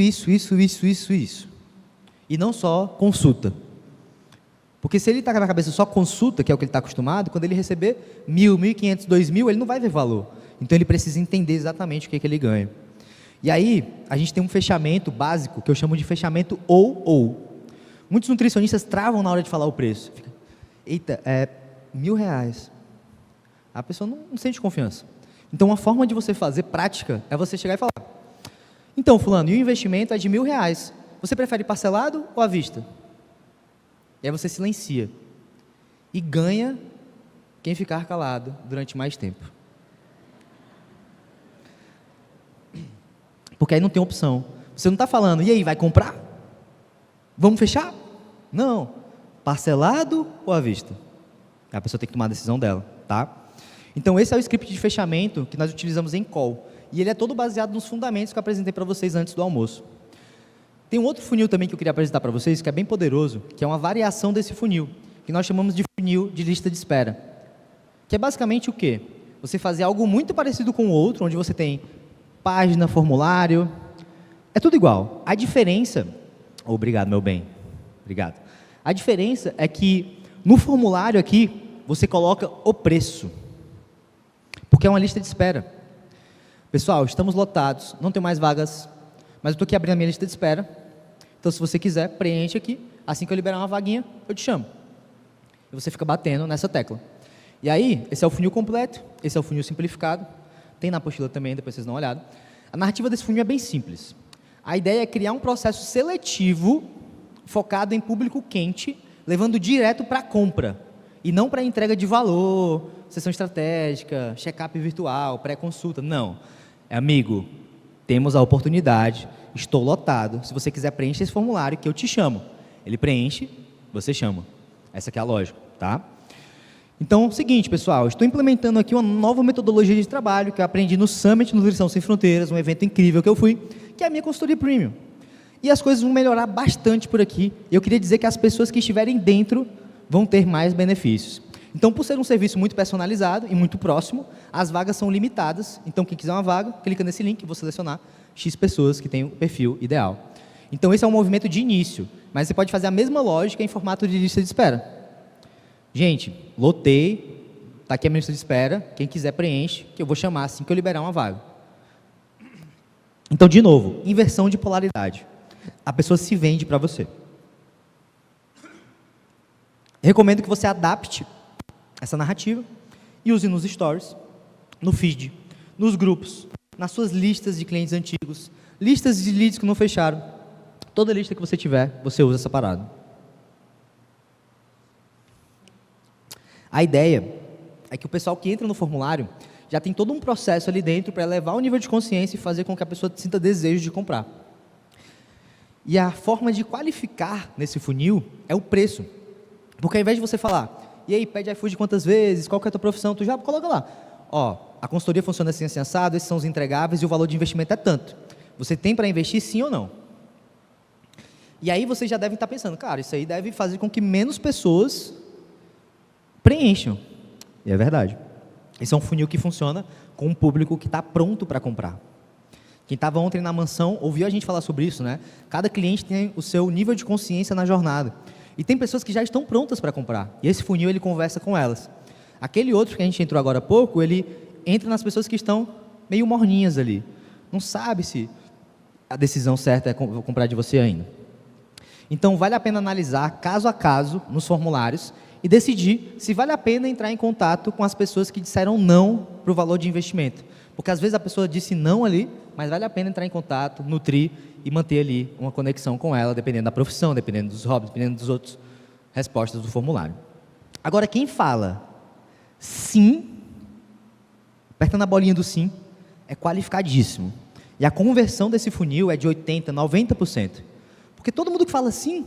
E não só consulta. Porque se ele está na cabeça só consulta, que é o que ele está acostumado, quando ele receber 1.000, 1.500, 2.000, ele não vai ver valor. Então ele precisa entender exatamente o que ele ganha. E aí, a gente tem um fechamento básico, que eu chamo de fechamento ou. Muitos nutricionistas travam na hora de falar o preço. Fica, eita, é R$1.000. A pessoa não sente confiança. Então, uma forma de você fazer prática é você chegar e falar, então, fulano, e o investimento é de R$1.000. Você prefere parcelado ou à vista? E aí você silencia. E ganha quem ficar calado durante mais tempo. Porque aí não tem opção. Você não está falando, e aí, vai comprar? Vamos fechar? Não. Parcelado ou à vista? A pessoa tem que tomar a decisão dela, tá? Então, esse é o script de fechamento que nós utilizamos em call. E ele é todo baseado nos fundamentos que eu apresentei para vocês antes do almoço. Tem um outro funil também que eu queria apresentar para vocês, que é bem poderoso, que é uma variação desse funil, que nós chamamos de funil de lista de espera. Que é basicamente o quê? Você fazer algo muito parecido com o outro, onde você tem página, formulário, é tudo igual. A diferença... Obrigado, meu bem. Obrigado. A diferença é que no formulário aqui, você coloca o preço. Porque é uma lista de espera. Pessoal, estamos lotados, não tem mais vagas, mas eu estou aqui abrindo a minha lista de espera. Então, se você quiser, preenche aqui. Assim que eu liberar uma vaguinha, eu te chamo. E você fica batendo nessa tecla. E aí, esse é o funil completo, esse é o funil simplificado. Tem na apostila também, depois vocês dão uma olhada. A narrativa desse funil é bem simples. A ideia é criar um processo seletivo, focado em público quente, levando direto para a compra. E não para entrega de valor, sessão estratégica, check-up virtual, pré-consulta. Não. Amigo, temos a oportunidade, estou lotado. Se você quiser, preencha esse formulário que eu te chamo. Ele preenche, você chama. Essa aqui é a lógica, tá? Então, seguinte, pessoal, estou implementando aqui uma nova metodologia de trabalho que eu aprendi no Summit Nutrição Sem Fronteiras, um evento incrível que eu fui, que é a minha consultoria premium. E as coisas vão melhorar bastante por aqui. Eu queria dizer que as pessoas que estiverem dentro vão ter mais benefícios. Então, por ser um serviço muito personalizado e muito próximo, as vagas são limitadas. Então, quem quiser uma vaga, clica nesse link e vou selecionar X pessoas que têm o perfil ideal. Então, esse é um movimento de início, mas você pode fazer a mesma lógica em formato de lista de espera. Gente, lotei, está aqui a minha lista de espera, quem quiser preenche, que eu vou chamar assim que eu liberar uma vaga. Então, de novo, inversão de polaridade. A pessoa se vende para você. Recomendo que você adapte essa narrativa e use nos stories, no feed, nos grupos, nas suas listas de clientes antigos, Listas de leads que não fecharam. Toda lista que você tiver, você usa essa parada. A ideia é que o pessoal que entra no formulário já tem todo um processo ali dentro para elevar o nível de consciência e fazer com que a pessoa sinta desejo de comprar. E a forma de qualificar nesse funil é o preço. Porque ao invés de você falar, e aí, pede iFood quantas vezes, qual que é a tua profissão, tu já coloca lá. Ó, a consultoria funciona assim, assim, assado, esses são os entregáveis e o valor de investimento é tanto. Você tem para investir sim ou não? E aí vocês já devem estar pensando, cara, isso aí deve fazer com que menos pessoas preencham. E é verdade. Esse é um funil que funciona com um público que está pronto para comprar. Quem estava ontem na mansão ouviu a gente falar sobre isso, né? Cada cliente tem o seu nível de consciência na jornada. E tem pessoas que já estão prontas para comprar. E esse funil, ele conversa com elas. Aquele outro que a gente entrou agora há pouco, ele entra nas pessoas que estão meio morninhas ali. Não sabe se a decisão certa é comprar de você ainda. Então, vale a pena analisar caso a caso nos formulários e decidir se vale a pena entrar em contato com as pessoas que disseram não para o valor de investimento. Porque às vezes a pessoa disse não ali, mas vale a pena entrar em contato, nutrir e manter ali uma conexão com ela, dependendo da profissão, dependendo dos hobbies, dependendo das outras respostas do formulário. Agora, quem fala sim, apertando a bolinha do sim, é qualificadíssimo. E a conversão desse funil é de 80%, 90%. Porque todo mundo que fala sim,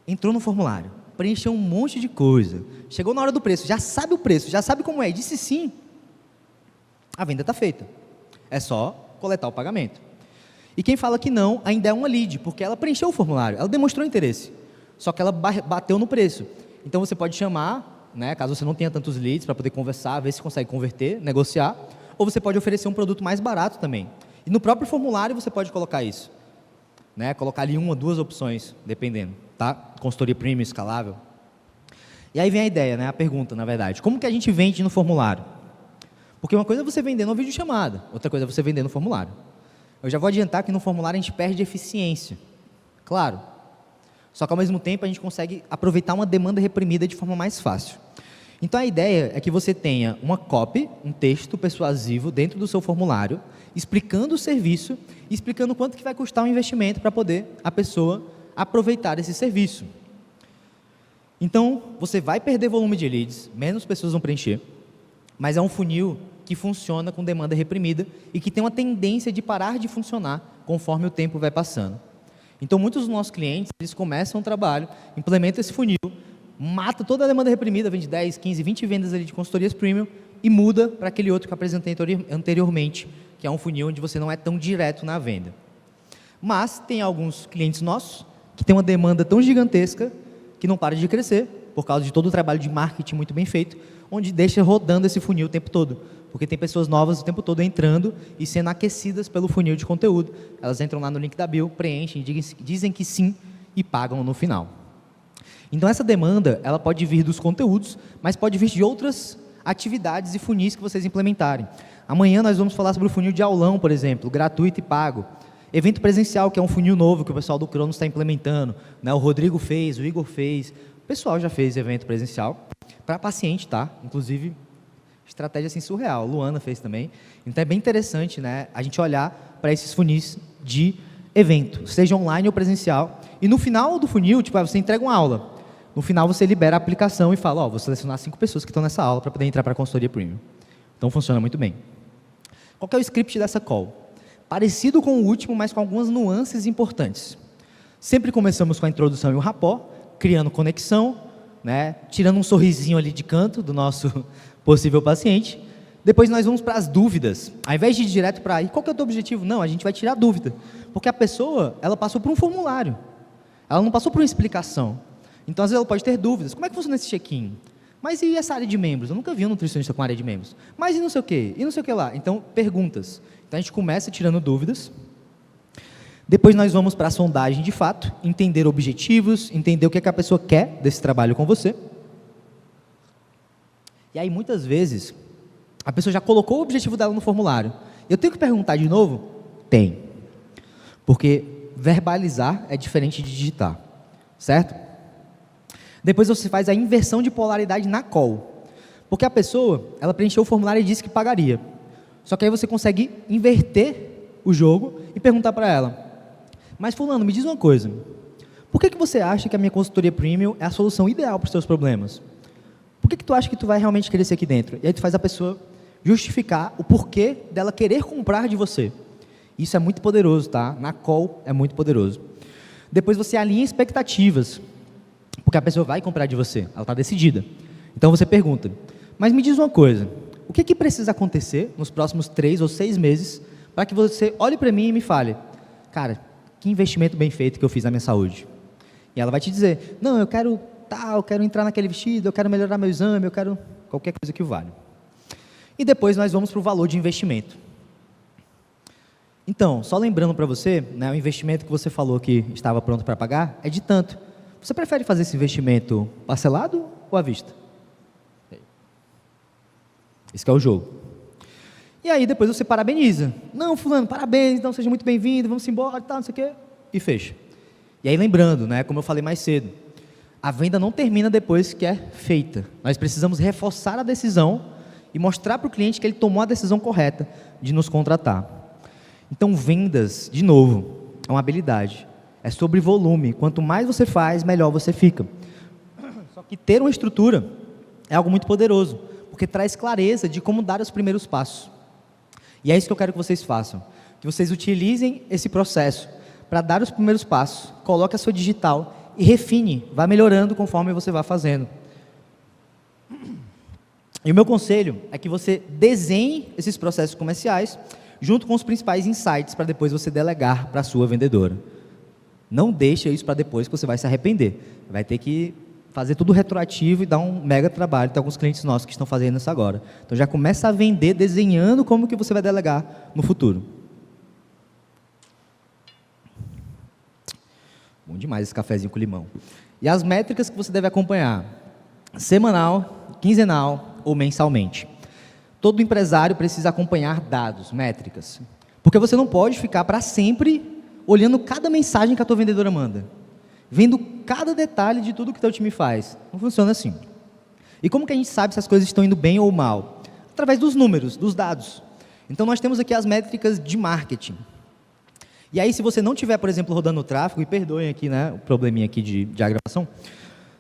entrou no formulário, preencheu um monte de coisa, chegou na hora do preço, já sabe o preço, já sabe como é, e disse sim, a venda está feita. É só coletar o pagamento. E quem fala que não, ainda é uma lead, porque ela preencheu o formulário, ela demonstrou interesse, só que ela bateu no preço. Então você pode chamar, né, caso você não tenha tantos leads, para poder conversar, ver se consegue converter, negociar, ou você pode oferecer um produto mais barato também. E no próprio formulário você pode colocar isso. Né, colocar ali uma, duas opções, dependendo, tá? Consultoria premium, escalável. E aí vem a ideia, né, a pergunta, na verdade. Como que a gente vende no formulário? Porque uma coisa é você vender no videochamada, outra coisa é você vender no formulário. Eu já vou adiantar que no formulário a gente perde eficiência. Claro. Só que ao mesmo tempo a gente consegue aproveitar uma demanda reprimida de forma mais fácil. Então a ideia é que você tenha uma copy, um texto persuasivo dentro do seu formulário, explicando o serviço e explicando quanto que vai custar o investimento para poder a pessoa aproveitar esse serviço. Então, você vai perder volume de leads, menos pessoas vão preencher, mas é um funil que funciona com demanda reprimida e que tem uma tendência de parar de funcionar conforme o tempo vai passando. Então, muitos dos nossos clientes, eles começam o trabalho, implementam esse funil, mata toda a demanda reprimida, vende 10, 15, 20 vendas ali de consultorias premium e muda para aquele outro que eu apresentei anteriormente, que é um funil onde você não é tão direto na venda. Mas tem alguns clientes nossos que têm uma demanda tão gigantesca que não para de crescer, por causa de todo o trabalho de marketing muito bem feito, onde deixa rodando esse funil o tempo todo. Porque tem pessoas novas o tempo todo entrando e sendo aquecidas pelo funil de conteúdo. Elas entram lá no link da bio, preenchem, dizem que sim e pagam no final. Então essa demanda, ela pode vir dos conteúdos, mas pode vir de outras atividades e funis que vocês implementarem. Amanhã nós vamos falar sobre o funil de aulão, por exemplo, gratuito e pago. Evento presencial, que é um funil novo que o pessoal do Cronos está implementando, né? O Rodrigo fez, o Igor fez, o pessoal já fez evento presencial, para paciente, tá? Inclusive, estratégia assim surreal, Luana fez também. Então é bem interessante, né, a gente olhar para esses funis de evento, seja online ou presencial, e no final do funil, tipo, você entrega uma aula, no final você libera a aplicação e fala, ó, vou selecionar 5 pessoas que estão nessa aula para poder entrar para a consultoria premium. Então funciona muito bem. Qual que é o script dessa call? Parecido com o último, mas com algumas nuances importantes. Sempre começamos com a introdução e o rapport, criando conexão, né, tirando um sorrisinho ali de canto do nosso possível paciente. Depois nós vamos para as dúvidas. Ao invés de ir direto para aí, qual que é o teu objetivo? Não, a gente vai tirar dúvida. Porque a pessoa, ela passou por um formulário. Ela não passou por uma explicação. Então, às vezes, ela pode ter dúvidas. Como é que funciona esse check-in? Mas e essa área de membros? Eu nunca vi um nutricionista com área de membros. Mas e não sei o quê? E não sei o que lá? Então, perguntas. Então, a gente começa tirando dúvidas. Depois nós vamos para a sondagem de fato, entender objetivos, entender o que a pessoa quer desse trabalho com você. E aí, muitas vezes, a pessoa já colocou o objetivo dela no formulário. Eu tenho que perguntar de novo? Tem. Porque verbalizar é diferente de digitar. Certo? Depois você faz a inversão de polaridade na call. Porque a pessoa, ela preencheu o formulário e disse que pagaria. Só que aí você consegue inverter o jogo e perguntar para ela: mas fulano, me diz uma coisa, por que você acha que a minha consultoria premium é a solução ideal para os seus problemas? Por que tu acha que tu vai realmente crescer aqui dentro? E aí tu faz a pessoa justificar o porquê dela querer comprar de você. Isso é muito poderoso, tá? Na call é muito poderoso. Depois você alinha expectativas, porque a pessoa vai comprar de você, ela está decidida. Então você pergunta: mas me diz uma coisa, o que precisa acontecer nos próximos 3 ou 6 meses para que você olhe para mim e me fale: cara, que investimento bem feito que eu fiz na minha saúde? E ela vai te dizer: não, eu quero tal, eu quero entrar naquele vestido, eu quero melhorar meu exame, eu quero qualquer coisa que vale. E depois nós vamos para o valor de investimento. Então, só lembrando para você, né, o investimento que você falou que estava pronto para pagar é de tanto. Você prefere fazer esse investimento parcelado ou à vista? Esse que é o jogo. E aí depois você parabeniza. Não, fulano, parabéns, então seja muito bem-vindo, vamos embora e tal, não sei o quê. E fecha. E aí lembrando, né, como eu falei mais cedo, a venda não termina depois que é feita. Nós precisamos reforçar a decisão e mostrar para o cliente que ele tomou a decisão correta de nos contratar. Então vendas, de novo, é uma habilidade. É sobre volume. Quanto mais você faz, melhor você fica. Só que ter uma estrutura é algo muito poderoso, porque traz clareza de como dar os primeiros passos. E é isso que eu quero que vocês façam. Que vocês utilizem esse processo para dar os primeiros passos, coloque a sua digital e refine, vá melhorando conforme você vai fazendo. E o meu conselho é que você desenhe esses processos comerciais junto com os principais insights para depois você delegar para a sua vendedora. Não deixe isso para depois que você vai se arrepender. Vai ter que fazer tudo retroativo e dar um mega trabalho. Tem alguns clientes nossos que estão fazendo isso agora. Então já começa a vender desenhando como que você vai delegar no futuro. Bom demais esse cafezinho com limão. E as métricas que você deve acompanhar: semanal, quinzenal ou mensalmente. Todo empresário precisa acompanhar dados, métricas. Porque você não pode ficar para sempre olhando cada mensagem que a tua vendedora manda, vendo cada detalhe de tudo que o teu time faz. Não funciona assim. E como que a gente sabe se as coisas estão indo bem ou mal? Através dos números, dos dados. Então nós temos aqui as métricas de marketing. E aí, se você não tiver, por exemplo, rodando o tráfego, e perdoem aqui, né, o probleminha aqui de gravação,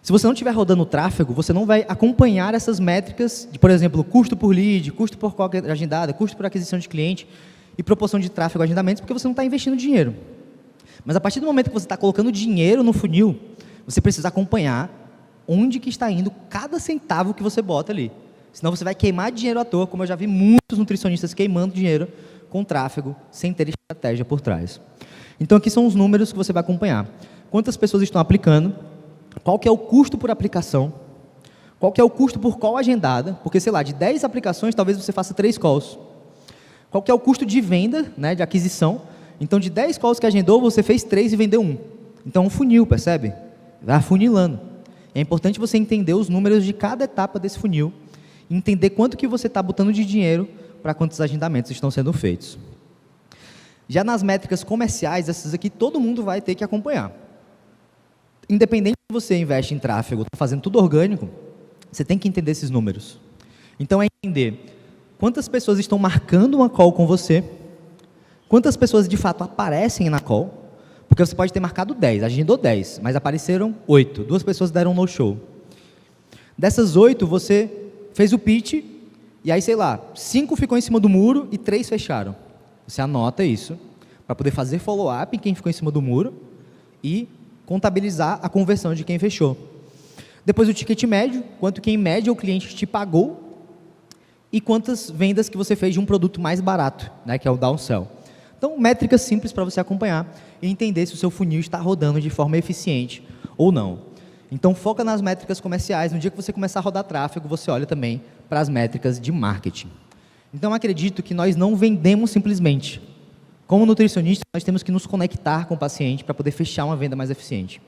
se você não estiver rodando o tráfego, você não vai acompanhar essas métricas de, por exemplo, custo por lead, custo por call agendada, custo por aquisição de cliente e proporção de tráfego a agendamentos, porque você não está investindo dinheiro. Mas a partir do momento que você está colocando dinheiro no funil, você precisa acompanhar onde que está indo cada centavo que você bota ali. Senão você vai queimar dinheiro à toa, como eu já vi muitos nutricionistas queimando dinheiro com tráfego, sem ter estratégia por trás. Então aqui são os números que você vai acompanhar. Quantas pessoas estão aplicando, qual que é o custo por aplicação, qual que é o custo por call agendada, porque, sei lá, de 10 aplicações, talvez você faça 3 calls. Qual que é o custo de venda, né, de aquisição. Então, de 10 calls que agendou, você fez 3 e vendeu 1. Então, um funil, percebe? Vai afunilando. É importante você entender os números de cada etapa desse funil, e entender quanto que você está botando de dinheiro para quantos agendamentos estão sendo feitos. Já nas métricas comerciais, essas aqui todo mundo vai ter que acompanhar. Independente se você investe em tráfego, está fazendo tudo orgânico, você tem que entender esses números. Então é entender quantas pessoas estão marcando uma call com você, quantas pessoas de fato aparecem na call, porque você pode ter marcado 10, agendou 10, mas apareceram 8, 2 pessoas deram um no-show. Dessas 8, você fez o pitch, e aí, sei lá, 5 ficou em cima do muro e 3 fecharam. Você anota isso, para poder fazer follow-up em quem ficou em cima do muro e contabilizar a conversão de quem fechou. Depois o ticket médio, quanto que em média o cliente te pagou e quantas vendas que você fez de um produto mais barato, né, que é o downsell. Então, métricas simples para você acompanhar e entender se o seu funil está rodando de forma eficiente ou não. Então, foca nas métricas comerciais. No dia que você começar a rodar tráfego, você olha também para as métricas de marketing. Então, acredito que nós não vendemos simplesmente. Como nutricionista, nós temos que nos conectar com o paciente para poder fechar uma venda mais eficiente.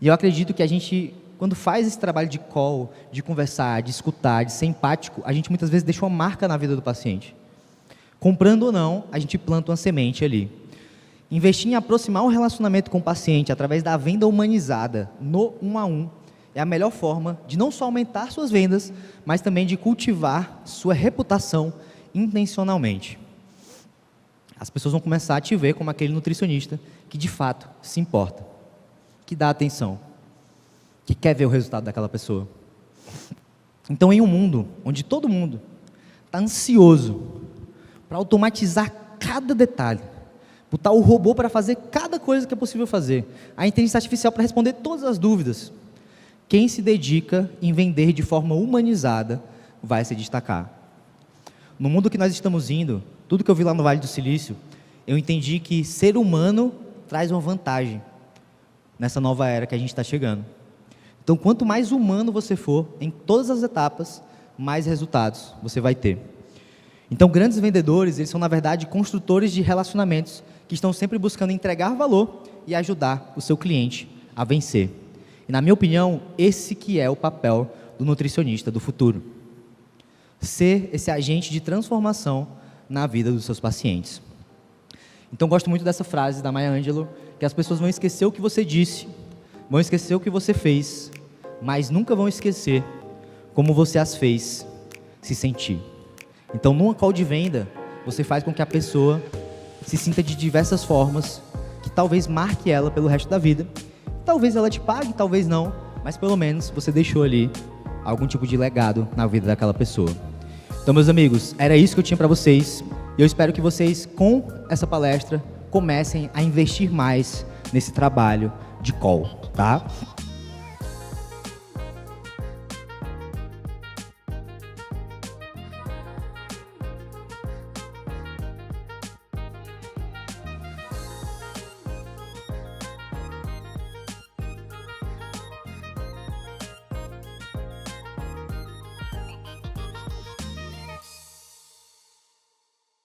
E eu acredito que a gente, quando faz esse trabalho de call, de conversar, de escutar, de ser empático, a gente muitas vezes deixa uma marca na vida do paciente. Comprando ou não, a gente planta uma semente ali. Investir em aproximar o relacionamento com o paciente através da venda humanizada, no 1 a 1, é a melhor forma de não só aumentar suas vendas, mas também de cultivar sua reputação intencionalmente. As pessoas vão começar a te ver como aquele nutricionista que de fato se importa, que dá atenção, que quer ver o resultado daquela pessoa. Então, em um mundo onde todo mundo está ansioso para automatizar cada detalhe, botar o robô para fazer cada coisa que é possível fazer, a inteligência artificial para responder todas as dúvidas, quem se dedica em vender de forma humanizada vai se destacar. No mundo que nós estamos indo, tudo que eu vi lá no Vale do Silício, eu entendi que ser humano traz uma vantagem nessa nova era que a gente está chegando. Então, quanto mais humano você for em todas as etapas, mais resultados você vai ter. Então, grandes vendedores, eles são, na verdade, construtores de relacionamentos que estão sempre buscando entregar valor e ajudar o seu cliente a vencer. E, na minha opinião, esse que é o papel do nutricionista do futuro. Ser esse agente de transformação na vida dos seus pacientes. Então, gosto muito dessa frase da Maya Angelou, que as pessoas vão esquecer o que você disse, vão esquecer o que você fez, mas nunca vão esquecer como você as fez se sentir. Então, numa call de venda, você faz com que a pessoa se sinta de diversas formas, que talvez marque ela pelo resto da vida. Talvez ela te pague, talvez não, mas pelo menos você deixou ali algum tipo de legado na vida daquela pessoa. Então, meus amigos, era isso que eu tinha para vocês. E eu espero que vocês, com essa palestra, comecem a investir mais nesse trabalho de call, tá?